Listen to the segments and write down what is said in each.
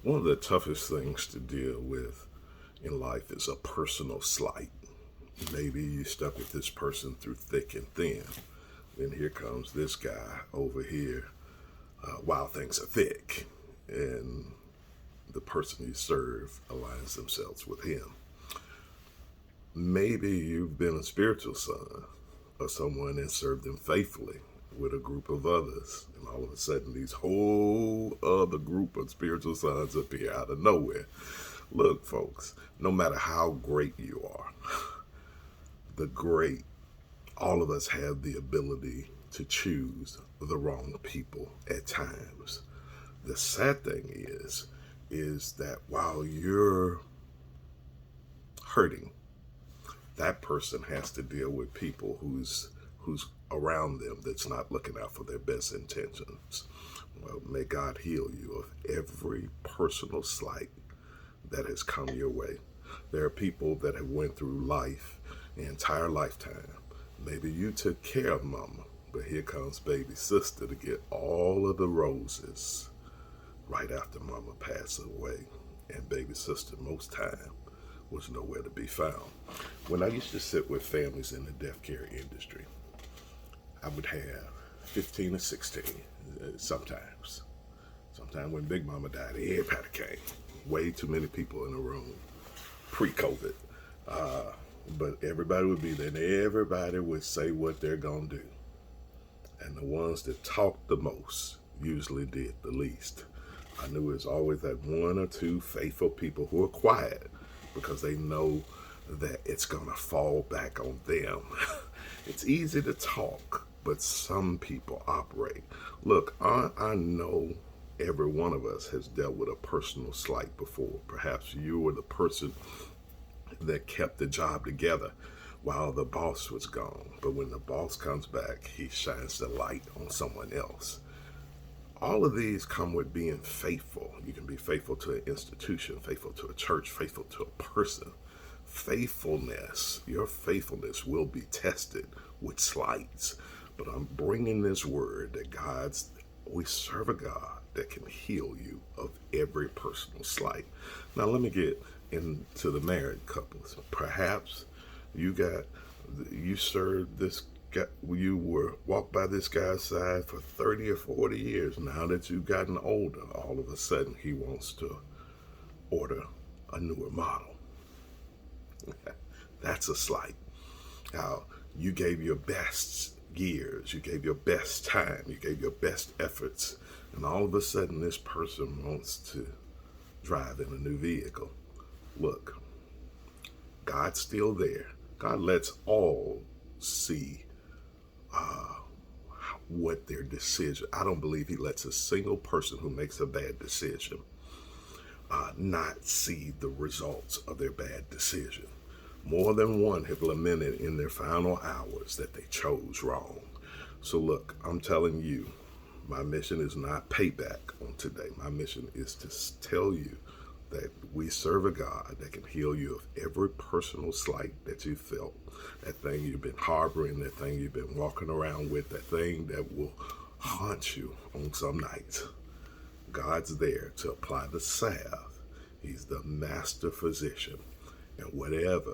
One of the toughest things to deal with in life is a personal slight. Maybe you stuck with this person through thick and thin. Then here comes this guy over here while things are thick. And the person you serve aligns themselves with him. Maybe you've been a spiritual son of someone and served them faithfully with a group of others. And all of a sudden, these whole other group of spiritual sons appear out of nowhere. Look, folks, no matter how great you are, the great, all of us have the ability to choose the wrong people at times. The sad thing is that while you're hurting, that person has to deal with people who's around them that's not looking out for their best intentions. Well, may God heal you of every personal slight that has come your way. There are people that have went through life, the entire lifetime. Maybe you took care of mama, but here comes baby sister to get all of the roses right after mama passed away. And baby sister most time was nowhere to be found. When I used to sit with families in the death care industry, I would have 15 or 16 sometimes. Sometimes when Big Mama died, everybody came. Way too many people in the room pre-COVID. But everybody would be there and everybody would say what they're going to do. And the ones that talked the most usually did the least. I knew it was always that one or two faithful people who are quiet because they know that it's going to fall back on them. It's easy to talk, but some people operate. Look, I know every one of us has dealt with a personal slight before. Perhaps you were the person that kept the job together while the boss was gone. But when the boss comes back, he shines the light on someone else. All of these come with being faithful. You can be faithful to an institution, faithful to a church, faithful to a person. Faithfulness, your faithfulness will be tested with slights. But I'm bringing this word that we serve a God that can heal you of every personal slight. Now let me get into the married couples. Perhaps you served this guy, you were walked by this guy's side for 30 or 40 years. Now that you've gotten older, all of a sudden he wants to order a newer model. That's a slight. Now, you gave your best years, you gave your best time, you gave your best efforts, and all of a sudden this person wants to drive in a new vehicle. Look, God's still there. God lets all see what their decision. I don't believe he lets a single person who makes a bad decision not see the results of their bad decision. More than one have lamented in their final hours that they chose wrong. So look, I'm telling you, my mission is not payback on today. My mission is to tell you that we serve a God that can heal you of every personal slight that you felt, that thing you've been harboring, that thing you've been walking around with, that thing that will haunt you on some nights. God's there to apply the salve. He's the master physician. And whatever,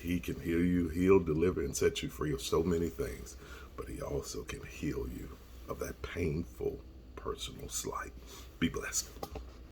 he can heal you, heal, deliver, and set you free of so many things. But he also can heal you of that painful personal slight. Be blessed.